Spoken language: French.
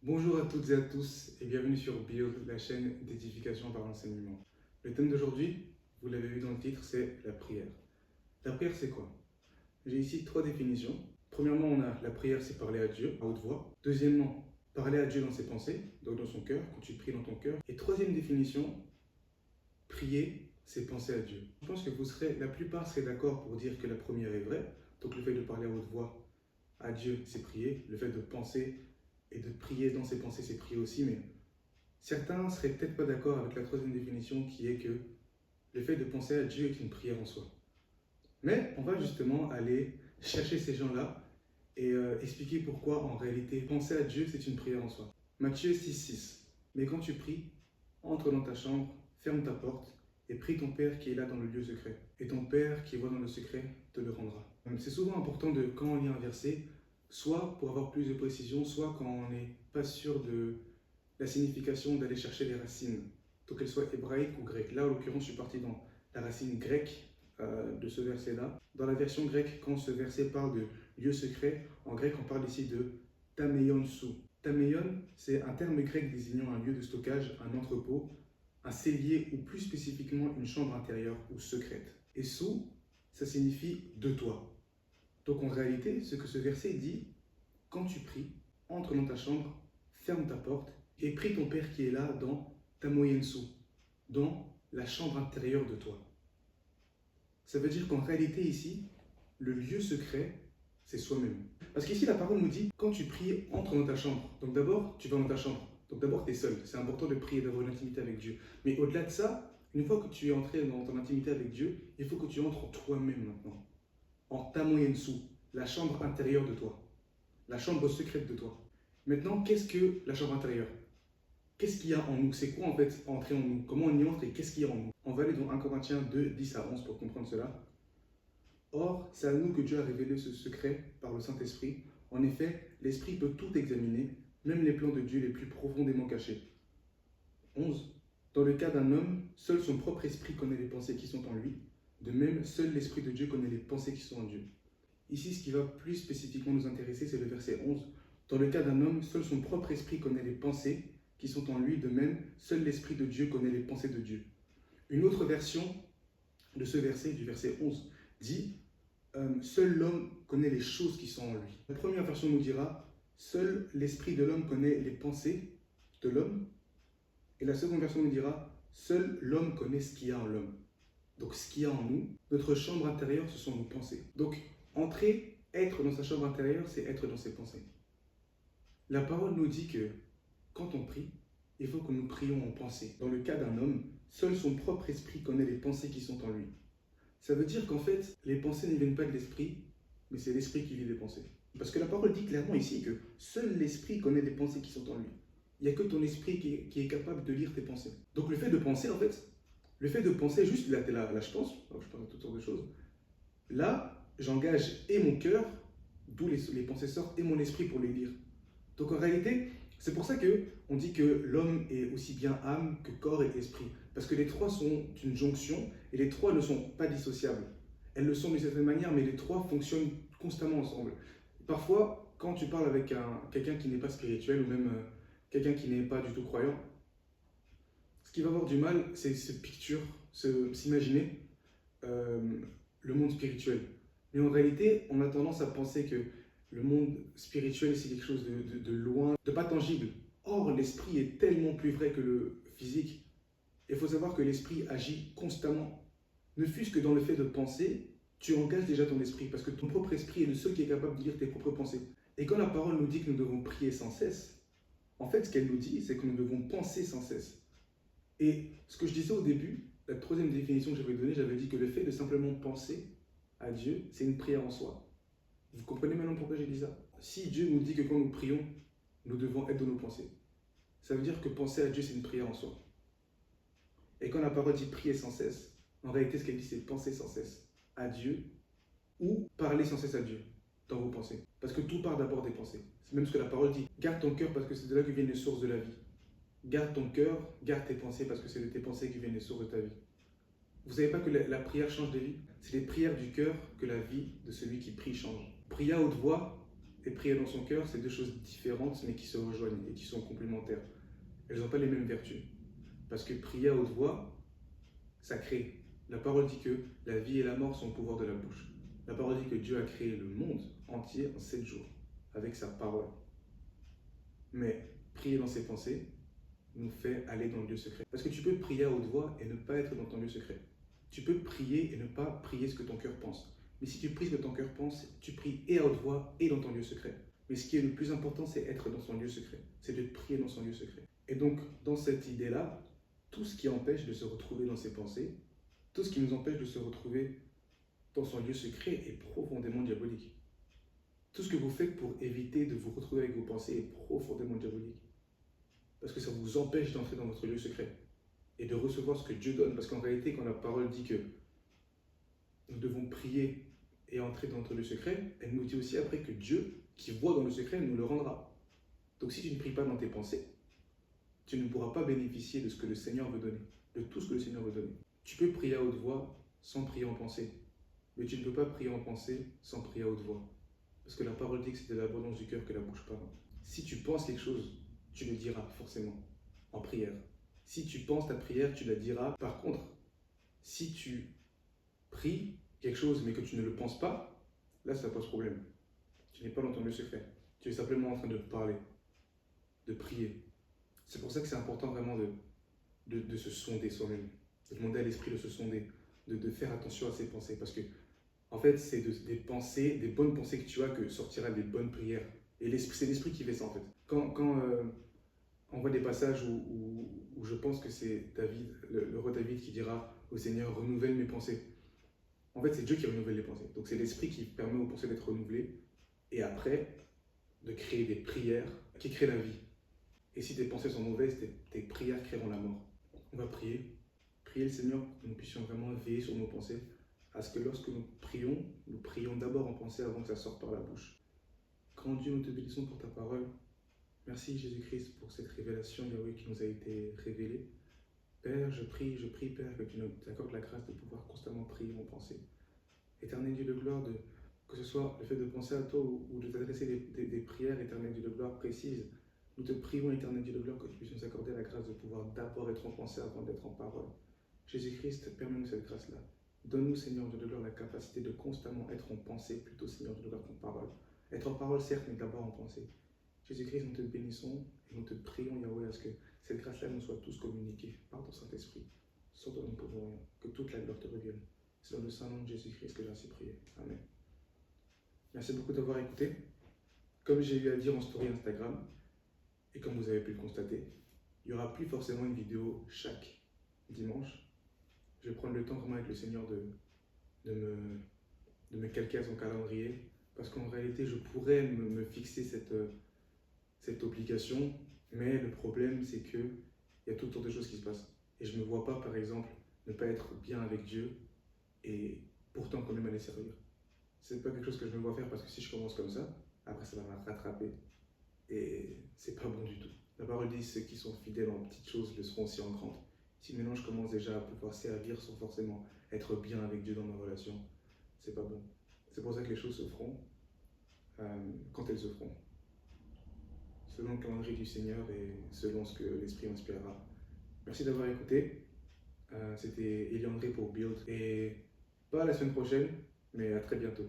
Bonjour à toutes et à tous et bienvenue sur Build, la chaîne d'édification par l'enseignement. Le thème d'aujourd'hui, vous l'avez vu dans le titre, c'est la prière. La prière, c'est quoi? J'ai ici trois définitions. Premièrement, on a la prière, c'est parler à Dieu à haute voix. Deuxièmement, parler à Dieu dans ses pensées, donc dans son cœur, quand tu pries dans ton cœur. Et troisième définition, prier, c'est penser à Dieu. Je pense que la plupart seraient d'accord pour dire que la première est vraie. Donc le fait de parler à haute voix à Dieu, c'est prier. Le fait de penser et de prier dans ses pensées, c'est prier aussi. Mais certains seraient peut-être pas d'accord avec la troisième définition qui est que le fait de penser à Dieu est une prière en soi. Mais on va justement aller chercher ces gens-là et expliquer pourquoi en réalité penser à Dieu c'est une prière en soi. Matthieu 6,6. Mais quand tu pries, entre dans ta chambre, ferme ta porte et prie ton Père qui est là dans le lieu secret. Et ton Père qui voit dans le secret te le rendra. C'est souvent important de, quand on lit un verset, soit pour avoir plus de précision, soit quand on n'est pas sûr de la signification, d'aller chercher les racines, donc qu'elles soient hébraïques ou grecques. Là, en l'occurrence, je suis parti dans la racine grecque de ce verset-là. Dans la version grecque, quand ce verset parle de lieu secret, en grec, on parle ici de tameion sou. Tameion, c'est un terme grec désignant un lieu de stockage, un entrepôt, un cellier ou plus spécifiquement une chambre intérieure ou secrète. Et sou, ça signifie de toi. Donc en réalité, ce que ce verset dit, quand tu pries, entre dans ta chambre, ferme ta porte et prie ton Père qui est là dans ta moyensu, dans la chambre intérieure de toi. Ça veut dire qu'en réalité ici, le lieu secret, c'est soi-même. Parce qu'ici, la parole nous dit, quand tu pries, entre dans ta chambre. Donc d'abord, tu vas dans ta chambre. Donc d'abord, tu es seul. C'est important de prier, d'avoir une intimité avec Dieu. Mais au-delà de ça, une fois que tu es entré dans ton intimité avec Dieu, il faut que tu entres en toi-même maintenant. En ta moyensu, la chambre intérieure de toi. La chambre secrète de toi. Maintenant, qu'est-ce que la chambre intérieure? Qu'est-ce qu'il y a en nous? C'est quoi en fait entrer en nous? Comment on y entre et qu'est-ce qu'il y a en nous? On va aller dans 1 Corinthiens 2, 10 à 11 pour comprendre cela. Or, c'est à nous que Dieu a révélé ce secret par le Saint-Esprit. En effet, l'Esprit peut tout examiner, même les plans de Dieu les plus profondément cachés. 11. Dans le cas d'un homme, seul son propre esprit connaît les pensées qui sont en lui. De même, seul l'Esprit de Dieu connaît les pensées qui sont en Dieu. Ici, ce qui va plus spécifiquement nous intéresser, c'est le verset 11. Dans le cas d'un homme, seul son propre esprit connaît les pensées qui sont en lui. De même, seul l'Esprit de Dieu connaît les pensées de Dieu. Une autre version de ce verset, du verset 11, dit seul l'homme connaît les choses qui sont en lui. La première version nous dira seul l'esprit de l'homme connaît les pensées de l'homme. Et la seconde version nous dira seul l'homme connaît ce qu'il y a en l'homme. Donc ce qu'il y a en nous, notre chambre intérieure, ce sont nos pensées. Donc entrer, être dans sa chambre intérieure, c'est être dans ses pensées. La parole nous dit que quand on prie, il faut que nous prions en pensée. Dans le cas d'un homme, seul son propre esprit connaît les pensées qui sont en lui. Ça veut dire qu'en fait, les pensées ne viennent pas de l'esprit, mais c'est l'esprit qui lit les pensées. Parce que la parole dit clairement ici que seul l'esprit connaît les pensées qui sont en lui. Il n'y a que ton esprit qui est capable de lire tes pensées. Donc le fait de penser, en fait, le fait de penser juste, là je pense à toutes sortes de choses. Là, j'engage et mon cœur, d'où les pensées sortent, et mon esprit pour les lire. Donc en réalité, c'est pour ça qu'on dit que l'homme est aussi bien âme que corps et esprit. Parce que les trois sont une jonction et les trois ne sont pas dissociables. Elles le sont d'une certaine manière, mais les trois fonctionnent constamment ensemble. Parfois, quand tu parles avec quelqu'un qui n'est pas spirituel ou même quelqu'un qui n'est pas du tout croyant, ce qui va avoir du mal, c'est s'imaginer le monde spirituel. Mais en réalité, on a tendance à penser que le monde spirituel, c'est quelque chose de loin, de pas tangible. Or, l'esprit est tellement plus vrai que le physique. Il faut savoir que l'esprit agit constamment. Ne fût-ce que dans le fait de penser, tu engages déjà ton esprit, parce que ton propre esprit est le seul qui est capable de lire tes propres pensées. Et quand la parole nous dit que nous devons prier sans cesse, en fait, ce qu'elle nous dit, c'est que nous devons penser sans cesse. Et ce que je disais au début, la troisième définition que j'avais donnée, j'avais dit que le fait de simplement penser à Dieu, c'est une prière en soi. Vous comprenez maintenant pourquoi j'ai dit ça? Si Dieu nous dit que quand nous prions, nous devons être dans nos pensées, ça veut dire que penser à Dieu, c'est une prière en soi. Et quand la parole dit prier sans cesse, en réalité, ce qu'elle dit, c'est penser sans cesse à Dieu ou parler sans cesse à Dieu dans vos pensées. Parce que tout part d'abord des pensées. C'est même ce que la parole dit. Garde ton cœur parce que c'est de là que viennent les sources de la vie. Garde ton cœur, garde tes pensées parce que c'est de tes pensées qui viennent les sources de ta vie. Vous savez pas que la prière change des vies? C'est les prières du cœur que la vie de celui qui prie change. Prier à haute voix et prier dans son cœur, c'est deux choses différentes mais qui se rejoignent et qui sont complémentaires. Elles n'ont pas les mêmes vertus. Parce que prier à haute voix, ça crée. La parole dit que la vie et la mort sont au pouvoir de la bouche. La parole dit que Dieu a créé le monde entier en 7 jours, avec sa parole. Mais prier dans ses pensées nous fait aller dans le lieu secret. Parce que tu peux prier à haute voix et ne pas être dans ton lieu secret. Tu peux prier et ne pas prier ce que ton cœur pense. Mais si tu pries ce que ton cœur pense, tu pries et à haute voix et dans ton lieu secret. Mais ce qui est le plus important, c'est être dans son lieu secret. C'est de prier dans son lieu secret. Et donc, dans cette idée-là, tout ce qui empêche de se retrouver dans ses pensées, tout ce qui nous empêche de se retrouver dans son lieu secret est profondément diabolique. Tout ce que vous faites pour éviter de vous retrouver avec vos pensées est profondément diabolique. Parce que ça vous empêche d'entrer dans votre lieu secret et de recevoir ce que Dieu donne. Parce qu'en réalité, quand la parole dit que nous devons prier et entrer dans notre lieu secret, elle nous dit aussi après que Dieu, qui voit dans le secret, nous le rendra. Donc si tu ne pries pas dans tes pensées, tu ne pourras pas bénéficier de ce que le Seigneur veut donner, de tout ce que le Seigneur veut donner. Tu peux prier à haute voix sans prier en pensée, mais tu ne peux pas prier en pensée sans prier à haute voix. Parce que la parole dit que c'est de l'abondance du cœur que la bouche parle. Si tu penses quelque chose, tu le diras forcément en prière. Si tu penses ta prière, tu la diras. Par contre, si tu pries quelque chose mais que tu ne le penses pas, là ça pose problème. Tu n'es pas dans ton lieu secret. Tu es simplement en train de parler, de prier. C'est pour ça que c'est important vraiment de se sonder soi-même, de demander à l'esprit de se sonder, de faire attention à ses pensées. Parce que, en fait, c'est des pensées, des bonnes pensées que tu as que sortira des bonnes prières. Et c'est l'esprit qui fait ça, en fait. Quand on voit des passages où je pense que c'est David, le roi David qui dira au Seigneur, renouvelle mes pensées. En fait, c'est Dieu qui renouvelle les pensées. Donc, c'est l'esprit qui permet aux pensées d'être renouvelées. Et après, de créer des prières qui créent la vie. Et si tes pensées sont mauvaises, tes prières créeront la mort. On va prier le Seigneur pour que nous puissions vraiment veiller sur nos pensées, à ce que lorsque nous prions d'abord en pensée avant que ça sorte par la bouche. Grand Dieu, nous te bénissons pour ta parole. Merci Jésus-Christ pour cette révélation, Yahweh, qui nous a été révélée. Père, je prie, Père, que tu nous accordes la grâce de pouvoir constamment prier en pensée. Éternel Dieu de gloire, que ce soit le fait de penser à toi ou de t'adresser des prières, éternel Dieu de gloire, précises. Nous te prions, éternel Dieu de gloire, que tu puisses nous accorder la grâce de pouvoir d'abord être en pensée avant d'être en parole. Jésus-Christ, permets-nous cette grâce-là. Donne-nous, Seigneur Dieu de gloire, la capacité de constamment être en pensée, plutôt, Seigneur Dieu de gloire, qu'en parole. Être en parole, certes, mais d'abord en pensée. Jésus-Christ, nous te bénissons et nous te prions, Yahweh, à ce que cette grâce-là nous soit tous communiquée par ton Saint-Esprit. Sans toi, nous ne pouvons rien. Que toute la gloire te revienne. C'est dans le Saint-Nom de Jésus-Christ que j'ai ainsi prié. Amen. Merci beaucoup d'avoir écouté. Comme j'ai eu à dire en story Instagram, et comme vous avez pu le constater, il n'y aura plus forcément une vidéo chaque dimanche. Je vais prendre le temps vraiment avec le Seigneur de me calquer à son calendrier, parce qu'en réalité, je pourrais me fixer cette obligation, mais le problème, c'est qu'il y a tout le temps de choses qui se passent. Et je ne me vois pas, par exemple, ne pas être bien avec Dieu et pourtant quand même aller servir. C'est pas quelque chose que je me vois faire, parce que si je commence comme ça, après ça va me rattraper. Et c'est pas bon du tout. La parole dit, ceux qui sont fidèles en petites choses le seront aussi en grandes. Si maintenant je commence déjà à pouvoir servir sans forcément être bien avec Dieu dans ma relation, c'est pas bon. C'est pour ça que les choses se feront quand elles se feront. Selon le calendrier du Seigneur et selon ce que l'Esprit inspirera. Merci d'avoir écouté. C'était Eli André pour Build. Et pas la semaine prochaine, mais à très bientôt.